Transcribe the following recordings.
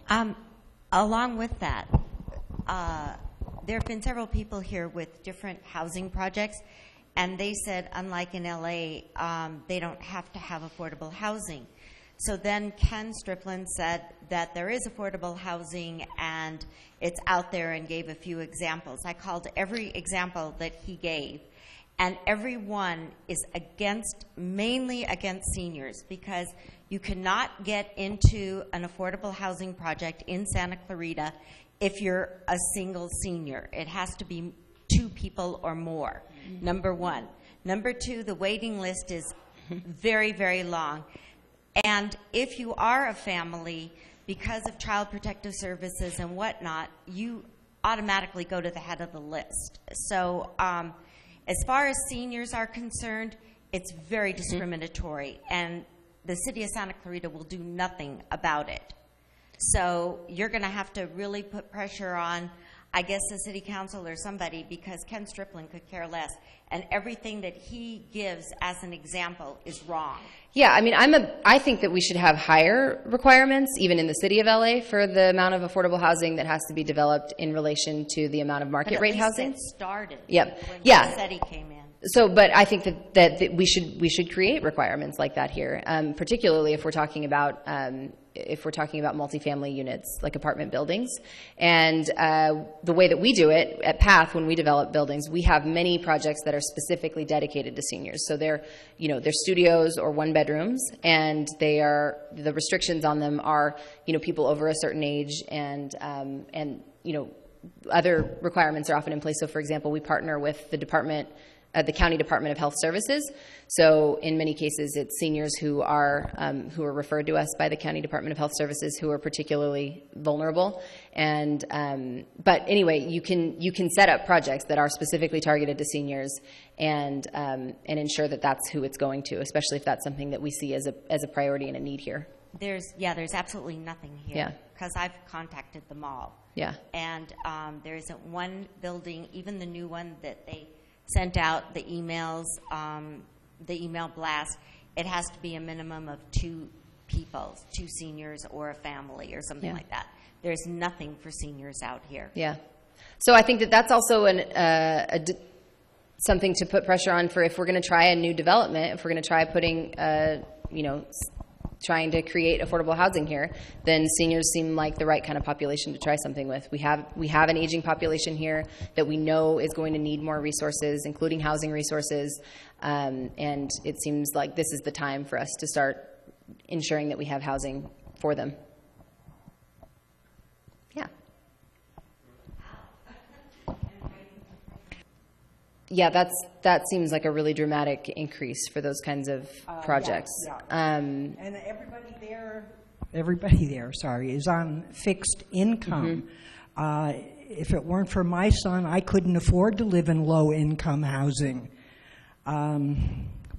Along with that, there have been several people here with different housing projects, and they said, unlike in LA, they don't have to have affordable housing. So then Ken Strickland said that there is affordable housing and it's out there, and gave a few examples. I called every example that he gave, and every one is mainly against seniors, because you cannot get into an affordable housing project in Santa Clarita if you're a single senior. It has to be 2 people or more, number one. Number two, the waiting list is very, very long. And if you are a family, because of Child Protective Services and whatnot, you automatically go to the head of the list. So as far as seniors are concerned, it's very discriminatory, and the city of Santa Clarita will do nothing about it. So you're going to have to really put pressure on, I guess, the city council or somebody, because Ken Strickland could care less. And everything that he gives as an example is wrong. Yeah, I mean, I think that we should have higher requirements, even in the city of LA, for the amount of affordable housing that has to be developed in relation to the amount of market rate housing. It started. Yep. When Yeah. City came in. So, but I think that we should create requirements like that here, particularly if we're talking about multifamily units, like apartment buildings. And the way that we do it at PATH, when we develop buildings, we have many projects that are specifically dedicated to seniors. So they're studios or 1-bedrooms, and the restrictions on them are, people over a certain age, and other requirements are often in place. So, for example, we partner with the County Department of Health Services. So in many cases, it's seniors who are referred to us by the County Department of Health Services who are particularly vulnerable. And but anyway, you can set up projects that are specifically targeted to seniors, and ensure that that's who it's going to, especially if that's something that we see as a priority and a need here. There's absolutely nothing here. Yeah. Because I've contacted them all. Yeah. And there isn't one building, even the new one that they sent out the emails, the email blast, it has to be a minimum of 2 people, 2 seniors or a family or something like that. There's nothing for seniors out here. Yeah. So I think that that's also something to put pressure on for if we're going to try a new development, if we're going to try putting, trying to create affordable housing here, then seniors seem like the right kind of population to try something with. We have an aging population here that we know is going to need more resources, including housing resources, and it seems like this is the time for us to start ensuring that we have housing for them. Yeah. Yeah, that seems like a really dramatic increase for those kinds of projects. Yeah. And everybody there, is on fixed income. Mm-hmm. If it weren't for my son, I couldn't afford to live in low-income housing,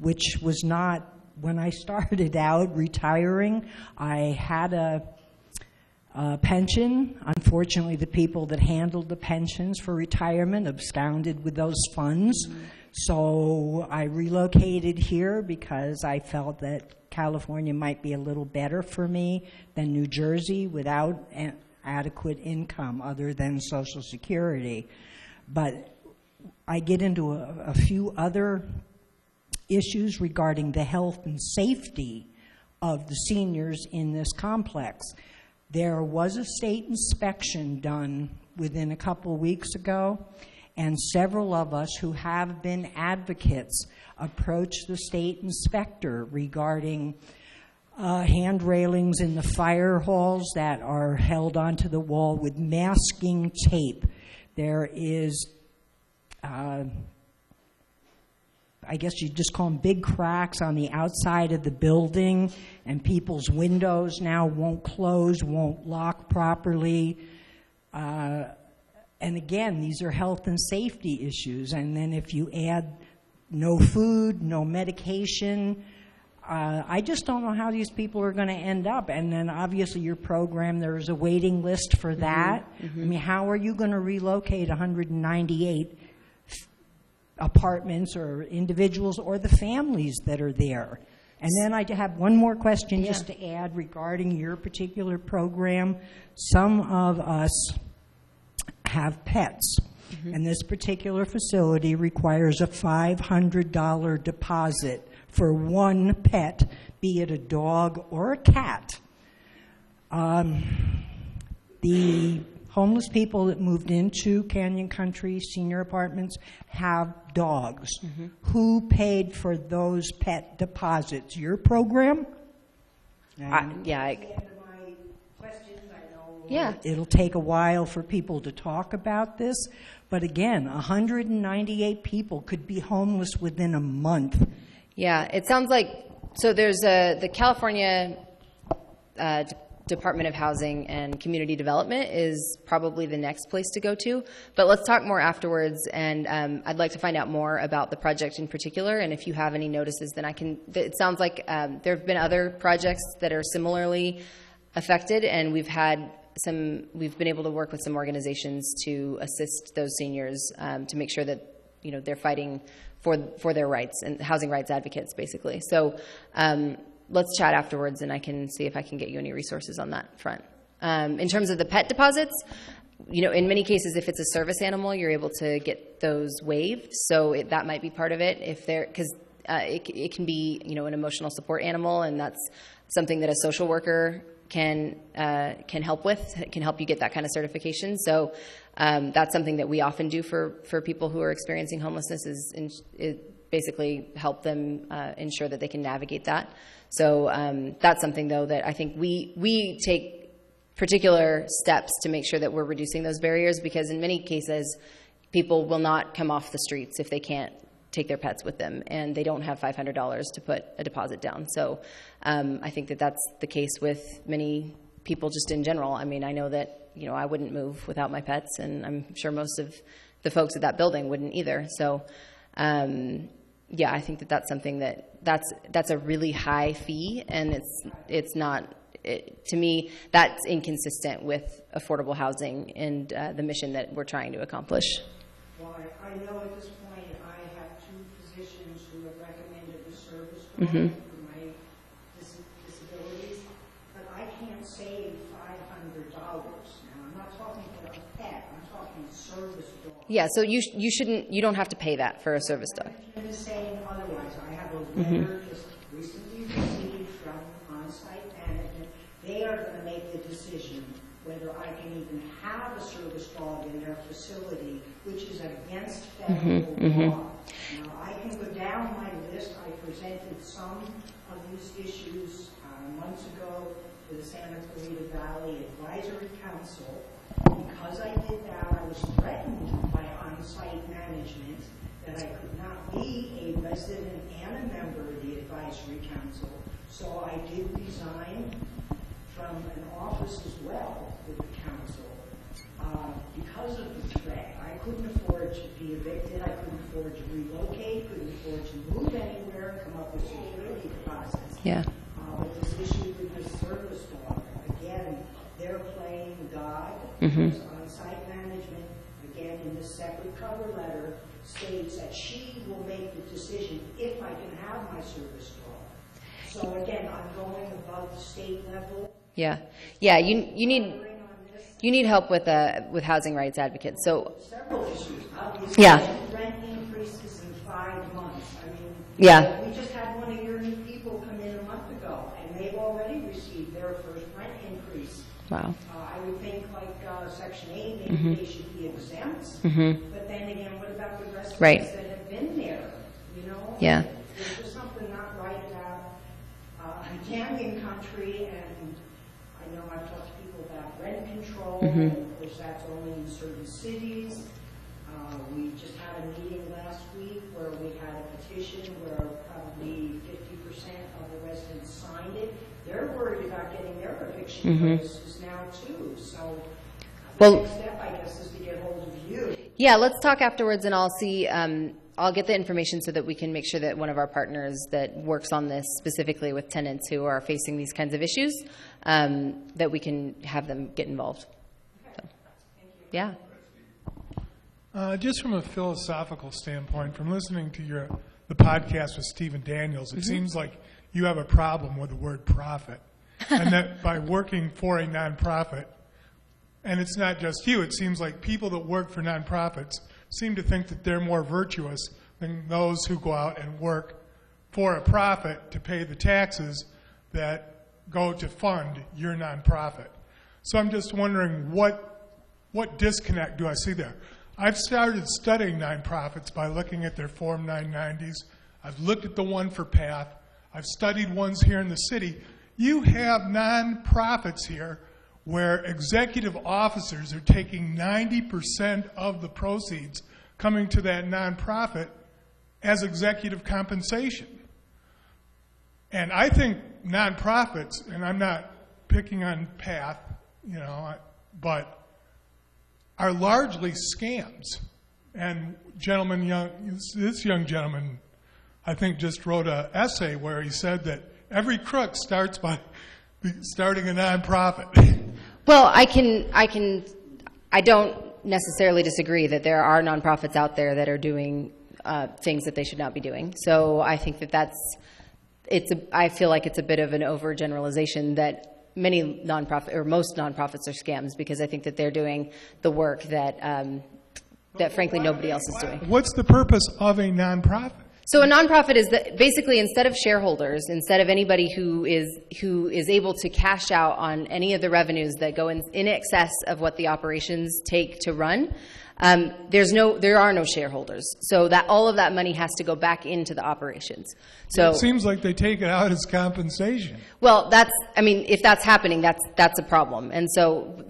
which was not, when I started out retiring, I had a pension. Unfortunately, the people that handled the pensions for retirement absconded with those funds. Mm-hmm. So I relocated here because I felt that California might be a little better for me than New Jersey without adequate income other than Social Security. But I get into a few other issues regarding the health and safety of the seniors in this complex. There was a state inspection done within a couple of weeks ago, and several of us who have been advocates approached the state inspector regarding hand railings in the fire halls that are held onto the wall with masking tape. There is, I guess you'd just call them big cracks on the outside of the building, and people's windows now won't close, won't lock properly. And again, these are health and safety issues. And then if you add no food, no medication, I just don't know how these people are going to end up. And then obviously your program, there's a waiting list for that. Mm-hmm. I mean, how are you going to relocate 198 apartments or individuals or the families that are there? And then I have one more question Yeah. just to add regarding your particular program. Some of us have pets, and this particular facility requires a $500 deposit for one pet, be it a dog or a cat. The homeless people that moved into Canyon Country Senior Apartments have dogs. Who paid for those pet deposits? Your program? Yeah. It'll take a while for people to talk about this, but again, 198 people could be homeless within a month. Yeah, it sounds like, so there's the California Department of Housing and Community Development is probably the next place to go to, but let's talk more afterwards, and I'd like to find out more about the project in particular, and if you have any notices, then it sounds like there have been other projects that are similarly affected, and we've been able to work with some organizations to assist those seniors to make sure that, you know, they're fighting for their rights, and housing rights advocates, basically. So let's chat afterwards, and I can see if I can get you any resources on that front. In terms of the pet deposits, you know, in many cases, if it's a service animal, you're able to get those waived. So that might be part of it, because it can be, you know, an emotional support animal, and that's something that a social worker can help with, can help you get that kind of certification. So that's something that we often do for people who are experiencing homelessness, is basically help them ensure that they can navigate that. So that's something, though, that I think we take particular steps to make sure that we're reducing those barriers, because in many cases, people will not come off the streets if they can't take their pets with them, and they don't have $500 to put a deposit down. So I think that that's the case with many people just in general. I mean, I know that, you know, I wouldn't move without my pets, and I'm sure most of the folks at that building wouldn't either. So yeah, I think that that's something that's a really high fee, and it's not, to me, that's inconsistent with affordable housing and the mission that we're trying to accomplish. Well, I know at this point I have two physicians who have recommended the service dog for my disabilities, but I can't save $500. Now, I'm not talking about a pet, I'm talking service dog. Yeah, so you don't have to pay that for a service dog. I'm just saying otherwise. I have a letter just recently received from on-site management. They are going to make the decision whether I can even have a service dog in their facility, which is against federal law. Now, I can go down my list. I presented some of these issues months ago to the Santa Clarita Valley Advisory Council. Because I did that, I was threatened by on-site management that I could not be a resident and a member of the Advisory Council. So I did resign from an office as well with the council because of the threat. I couldn't afford to be evicted. I couldn't afford to relocate. Couldn't afford to move anywhere and come up with security deposits. Yeah. But this issue with the service dog, again, they're playing God. On-site management, again, in this separate cover letter, states that she will make the decision if I can have my service dog. So again, I'm going above the state level. Yeah, yeah. You need help with housing rights advocates. So several issues. Obviously, yeah. Rent increases in 5 months. I mean, yeah. We just had one of your new people come in a month ago, and they've already received their first rent increase. Wow. I would think like Section 8, maybe they should be exempt. But then again, what about the residents that have been there? You know, yeah. There's just something not right about Canyon Country, and I know I've talked to people about rent control, and of course that's only in certain cities. We just had a meeting last week where we had a petition where probably 50% of the residents signed it. They're worried about getting their eviction notices now too. So the next step, I guess, is to get hold of you. Yeah, let's talk afterwards, and I'll see. I'll get the information so that we can make sure that one of our partners that works on this specifically with tenants who are facing these kinds of issues, that we can have them get involved. So, yeah. Just from a philosophical standpoint, from listening to the podcast with Stephen Daniels, it seems like you have a problem with the word profit. And that by working for a nonprofit, and it's not just you, it seems like people that work for nonprofits seem to think that they're more virtuous than those who go out and work for a profit to pay the taxes that go to fund your nonprofit. So I'm just wondering what disconnect do I see there? I've started studying nonprofits by looking at their Form 990s. I've looked at the one for PATH. I've studied ones here in the city. You have nonprofits here where executive officers are taking 90% of the proceeds coming to that nonprofit as executive compensation. And I think nonprofits, and I'm not picking on PATH, but are largely scams. And this young gentleman, I think, just wrote an essay where he said that every crook starts by starting a nonprofit. Well, I don't necessarily disagree that there are nonprofits out there that are doing things that they should not be doing. So I think I feel like it's a bit of an overgeneralization that many nonprofit or most nonprofits are scams, because I think that they're doing the work that frankly nobody else is doing. What's the purpose of a nonprofit? So a nonprofit is that basically, instead of shareholders, instead of anybody who is able to cash out on any of the revenues that go in excess of what the operations take to run, there are no shareholders. So that all of that money has to go back into the operations. So it seems like they take it out as compensation. Well, if that's happening, that's a problem. And so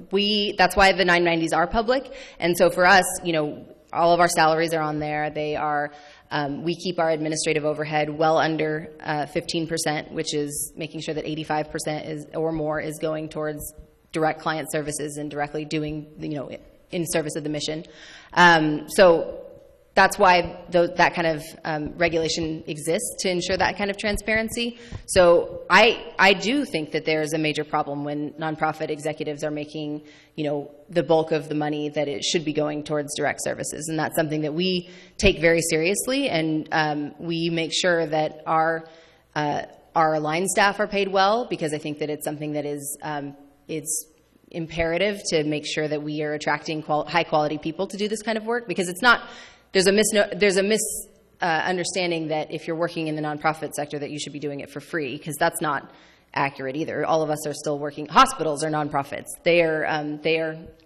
that's why the 990s are public. And so for us, all of our salaries are on there. They are. We keep our administrative overhead well under 15%, which is making sure that 85% or more is going towards direct client services and directly doing, in service of the mission. So that's why that kind of regulation exists, to ensure that kind of transparency. So I do think that there's a major problem when nonprofit executives are making, the bulk of the money that it should be going towards direct services. And that's something that we take very seriously, and we make sure that our line staff are paid well, because I think that it's something that is imperative to make sure that we are attracting high quality people to do this kind of work, because it's not. There's a misunderstanding that if you're working in the nonprofit sector that you should be doing it for free, because that's not accurate either. All of us are still working. Hospitals are nonprofits. They are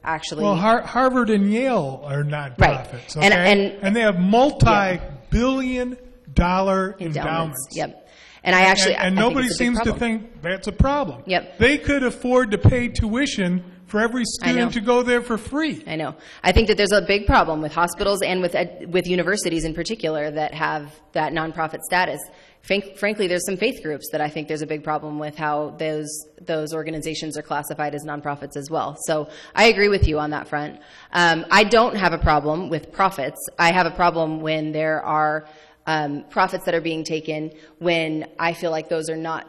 actually. Well, Harvard and Yale are nonprofits, right? Okay? And they have multi-billion-dollar endowments. Yep. And I nobody seems to think that's a problem. Yep. They could afford to pay tuition for every student to go there for free. I know. I think that there's a big problem with hospitals and with universities in particular that have that nonprofit status. Frankly, there's some faith groups that I think there's a big problem with how those organizations are classified as nonprofits as well. So I agree with you on that front. I don't have a problem with profits. I have a problem when there are profits that are being taken when I feel like those are not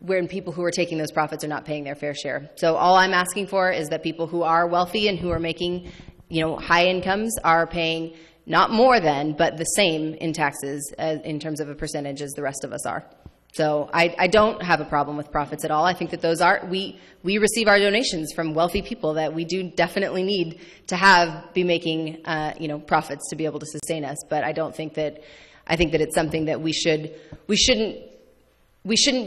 when people who are taking those profits are not paying their fair share. So all I'm asking for is that people who are wealthy and who are making, high incomes are paying not more than, but the same in taxes in terms of a percentage as the rest of us are. So I don't have a problem with profits at all. I think that we receive our donations from wealthy people that we do definitely need to be making, profits to be able to sustain us. But I think that it's something that we shouldn't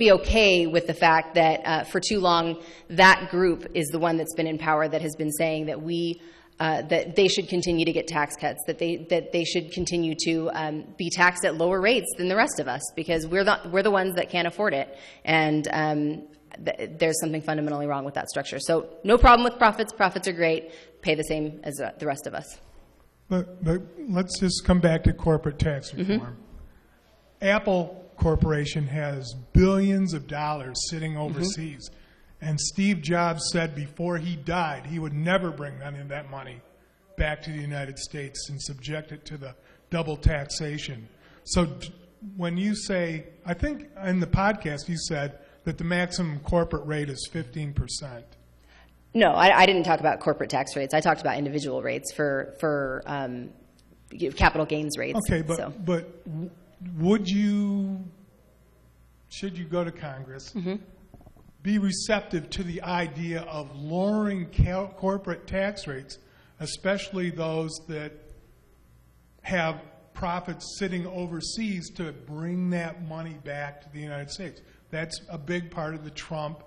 be okay with the fact that for too long that group is the one that's been in power that has been saying that that they should continue to get tax cuts, that they should continue to be taxed at lower rates than the rest of us, because we're the ones that can't afford it, and there's something fundamentally wrong with that structure. So no problem with profits. Profits are great. Pay the same as the rest of us. But let's just come back to corporate tax reform. Mm-hmm. Apple Corporation has billions of dollars sitting overseas. Mm-hmm. And Steve Jobs said before he died he would never bring any of that money back to the United States and subject it to the double taxation. So when you say, I think in the podcast you said that the maximum corporate rate is 15%. No, I didn't talk about corporate tax rates. I talked about individual rates for capital gains rates. Okay, but would you should you go to Congress, be receptive to the idea of lowering corporate tax rates, especially those that have profits sitting overseas, to bring that money back to the United States. That's a big part of the Trump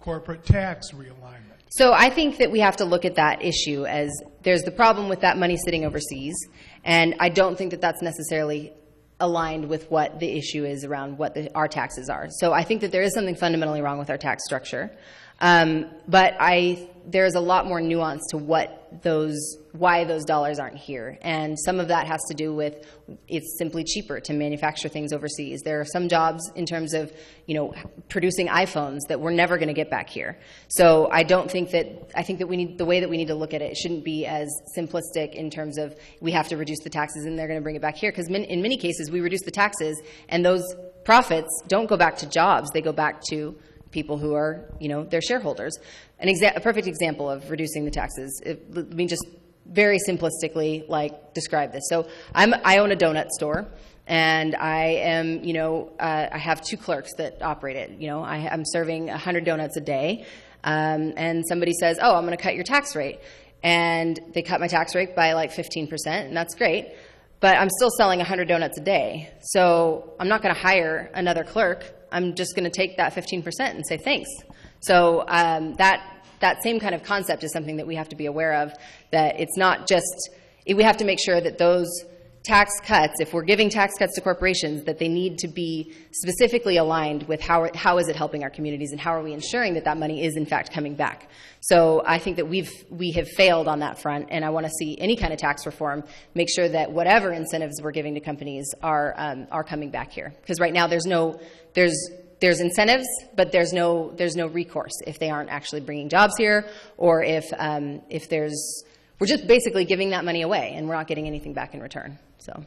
corporate tax realignment. So I think that we have to look at that issue as there's the problem with that money sitting overseas, and I don't think that that's necessarily aligned with what the issue is around what our taxes are. So I think that there is something fundamentally wrong with our tax structure. But there's a lot more nuance to why those dollars aren't here. And some of that has to do with it's simply cheaper to manufacture things overseas. There are some jobs in terms of, producing iPhones that we're never going to get back here. So I think that the way that we need to look at it shouldn't be as simplistic in terms of we have to reduce the taxes and they're going to bring it back here. Because in many cases, we reduce the taxes and those profits don't go back to jobs. They go back to people who are, their shareholders. A perfect example of reducing the taxes, let me just very simplistically describe this. So I own a donut store, and I am, I have 2 clerks that operate it. I'm serving 100 donuts a day, and somebody says, oh, I'm going to cut your tax rate. And they cut my tax rate by 15%, and that's great. But I'm still selling 100 donuts a day. So I'm not going to hire another clerk. I'm just going to take that 15% and say thanks. So that same kind of concept is something that we have to be aware of, that it's not just, we have to make sure that those tax cuts, if we're giving tax cuts to corporations, that they need to be specifically aligned with how is it helping our communities and how are we ensuring that that money is in fact coming back. So I think that we have failed on that front, and I want to see any kind of tax reform make sure that whatever incentives we're giving to companies are coming back here. Because right now there's incentives, but there's no recourse if they aren't actually bringing jobs here, or if we're just basically giving that money away and we're not getting anything back in return. So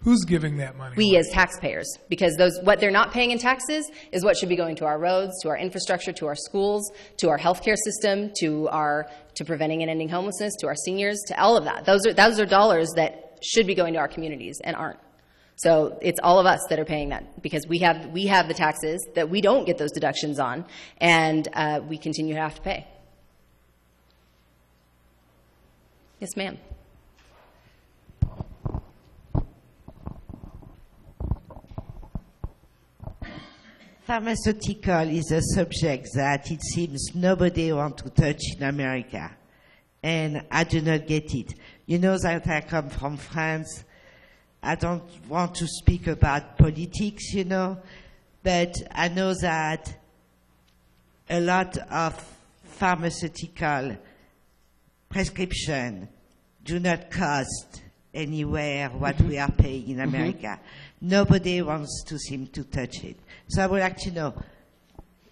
who's giving that money we away? As taxpayers, because what they're not paying in taxes is what should be going to our roads, to our infrastructure, to our schools, to our healthcare system, to preventing and ending homelessness, to our seniors, to all of that. Those are dollars that should be going to our communities and aren't. So it's all of us that are paying that, because we have the taxes that we don't get those deductions on, and we continue to have to pay. Yes, ma'am. Pharmaceutical is a subject that it seems nobody wants to touch in America, and I do not get it. You know that I come from France. I don't want to speak about politics, but I know that a lot of pharmaceutical prescription do not cost anywhere what we are paying in America. Nobody wants to seem to touch it. So I would like to know,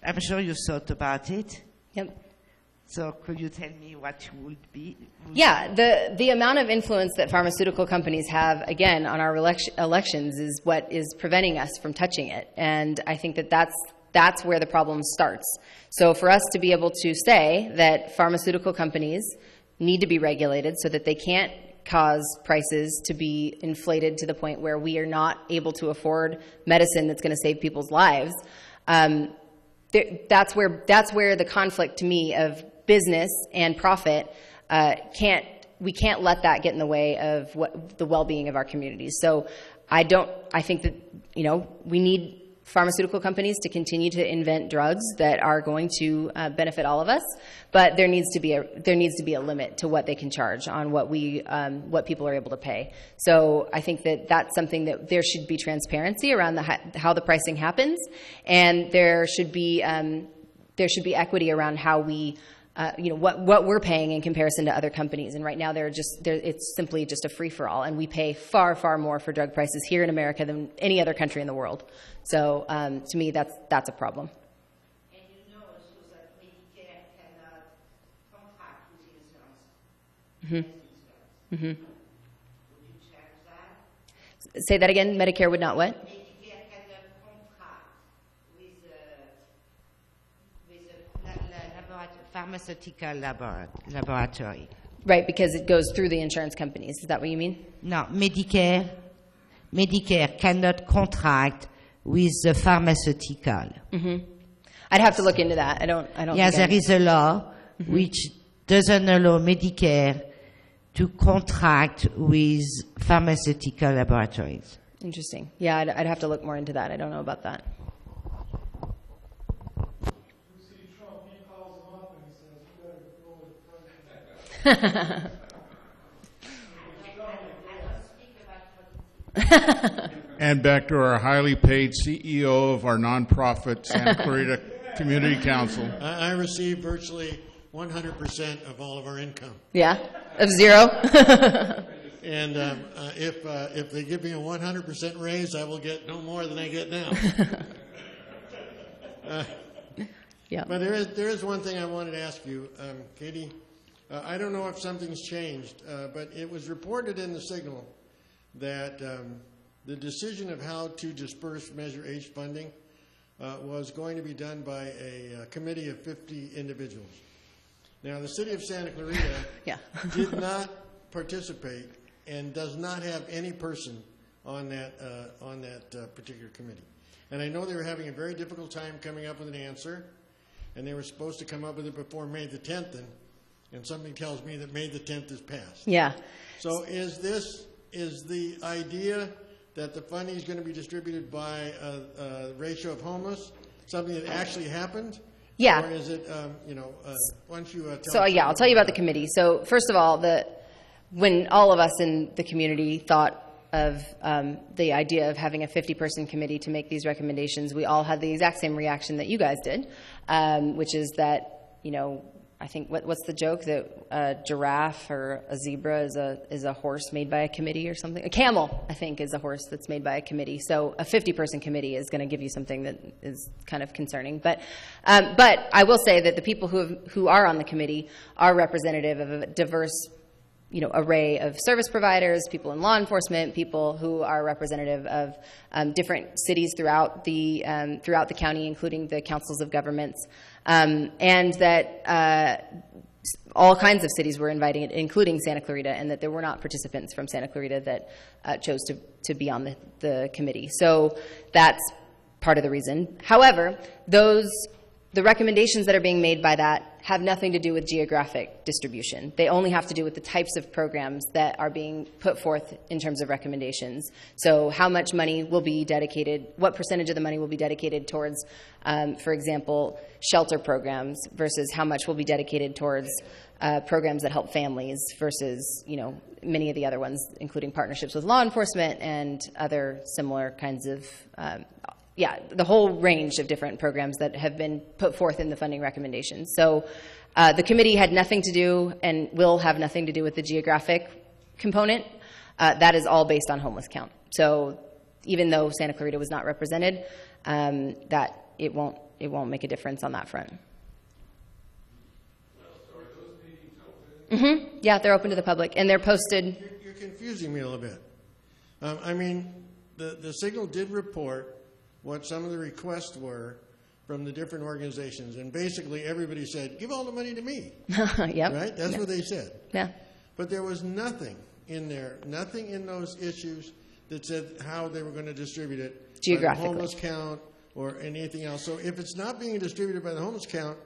I'm sure you thought about it. Yep. So could you tell me what would be? Yeah, the amount of influence that pharmaceutical companies have, again, on our elections is what is preventing us from touching it. And I think that that's where the problem starts. So for us to be able to say that pharmaceutical companies need to be regulated so that they can't cause prices to be inflated to the point where we are not able to afford medicine that's going to save people's lives, that's where the conflict to me of business and profit we can't let that get in the way of the well-being of our communities. So I think that we need pharmaceutical companies to continue to invent drugs that are going to benefit all of us, but there needs to be a limit to what they can charge on what people are able to pay. So I think that that's something that there should be transparency around how the pricing happens, and there should be equity around how we what we're paying in comparison to other companies. And right now it's simply just a free-for-all, and we pay far, far more for drug prices here in America than any other country in the world. So to me, that's a problem. And you know also that Medicare cannot contract with insurance. Mm-hmm. Would you change that? Say that again. Medicare would not what? Medicare cannot contract with pharmaceutical laboratory. Right, because it goes through the insurance companies. Is that what you mean? No, Medicare cannot contract with the pharmaceutical. I'd have to look into that. I don't. Yes, think there is a law which doesn't allow Medicare to contract with pharmaceutical laboratories. Interesting. Yeah, I'd have to look more into that. I don't know about that. And back to our highly paid CEO of our nonprofit, Santa Clarita Community Council. I receive virtually 100% of all of our income. Yeah, of zero. And if they give me a 100% raise, I will get no more than I get now. Yeah. But there is one thing I wanted to ask you, Katie. I don't know if something's changed, but it was reported in the Signal that the decision of how to disperse Measure H funding was going to be done by a committee of 50 individuals. Now, the city of Santa Clarita did not participate and does not have any person on that particular committee. And I know they were having a very difficult time coming up with an answer, and they were supposed to come up with it before May the 10th, and something tells me that May the 10th is passed. Yeah. So is the idea that the funding is going to be distributed by a ratio of homeless something that actually happened? Yeah. Or is it, why don't you tell So us yeah, I'll tell you about the committee. So first of all, when all of us in the community thought of the idea of having a 50-person committee to make these recommendations, we all had the exact same reaction that you guys did, which is that, I think what's the joke, that a giraffe or a zebra is a horse made by a committee or something. A camel, I think, is a horse that's made by a committee. So a 50-person committee is going to give you something that is kind of concerning. But I will say that the people who are on the committee are representative of a diverse array of service providers, people in law enforcement, people who are representative of different cities throughout the county, including the councils of governments, and that all kinds of cities were inviting it, including Santa Clarita, and that there were not participants from Santa Clarita that chose to be on the committee. So that's part of the reason. However, the recommendations that are being made by that have nothing to do with geographic distribution. They only have to do with the types of programs that are being put forth in terms of recommendations. So how much money will be dedicated, what percentage of the money will be dedicated towards, for example, shelter programs versus how much will be dedicated towards programs that help families versus, many of the other ones, including partnerships with law enforcement and other similar kinds of the whole range of different programs that have been put forth in the funding recommendations. So the committee had nothing to do and will have nothing to do with the geographic component. That is all based on homeless count. So even though Santa Clarita was not represented, that it won't make a difference on that front. So are those meetings open? Yeah, they're open to the public, and they're posted. You're confusing me a little bit. The Signal did report what some of the requests were from the different organizations. And basically everybody said, give all the money to me. Yep. Right? That's what they said. Yeah. But there was nothing in there, nothing in those issues that said how they were going to distribute it. Geographically. By the homeless count or anything else. So if it's not being distributed by the homeless count,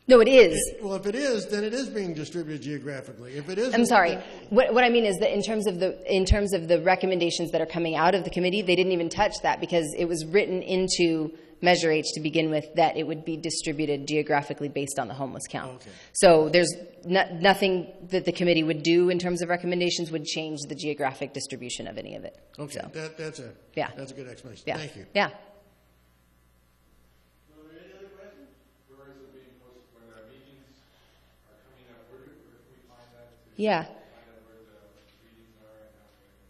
no, it is. If it is, then it is being distributed geographically. If it isn't, I'm sorry. What I mean is that in terms of the recommendations that are coming out of the committee, they didn't even touch that because it was written into Measure H to begin with that it would be distributed geographically based on the homeless count. Okay. So there's nothing that the committee would do in terms of recommendations would change the geographic distribution of any of it. Okay, So, that's a good explanation. yeah. Thank you. Yeah. Yeah.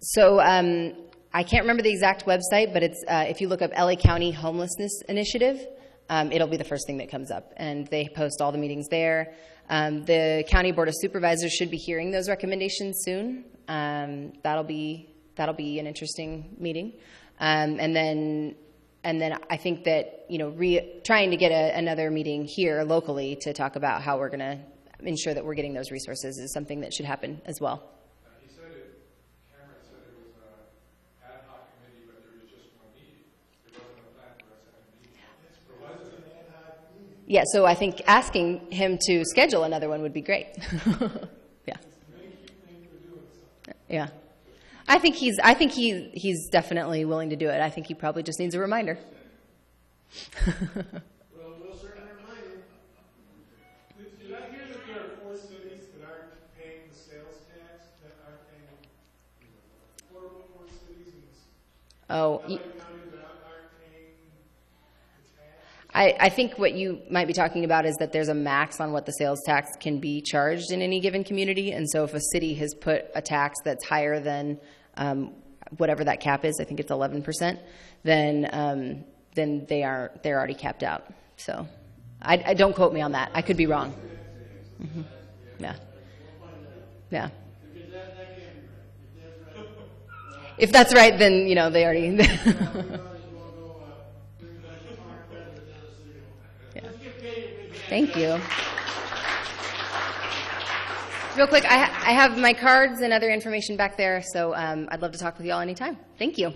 So I can't remember the exact website, but it's if you look up LA County Homelessness Initiative, it'll be the first thing that comes up, and they post all the meetings there. The County Board of Supervisors should be hearing those recommendations soon. That'll be an interesting meeting, and then I think that trying to get another meeting here locally to talk about how we're going to ensure that we're getting those resources is something that should happen as well. He said Cameron said it was an ad hoc committee, but there was just one meeting. It wasn't a Yeah, so I think asking him to schedule another one would be great. Yeah. Yeah. I think he's definitely willing to do it. I think he probably just needs a reminder. Well, we'll certainly remind him. Did I hear that there are 4 cities that aren't paying the sales tax, that aren't paying, 4 cities in Oh, LA County that aren't paying the tax? I think what you might be talking about is that there's a max on what the sales tax can be charged in any given community. And so if a city has put a tax that's higher than whatever that cap is, I think it's 11%, then they're already capped out. So I don't quote me on that. I could be wrong. Mm-hmm. Yeah. Yeah. If that's right, then, they already... Yeah. Thank you. Real quick, I have my cards and other information back there, so I'd love to talk with you all anytime. Thank you.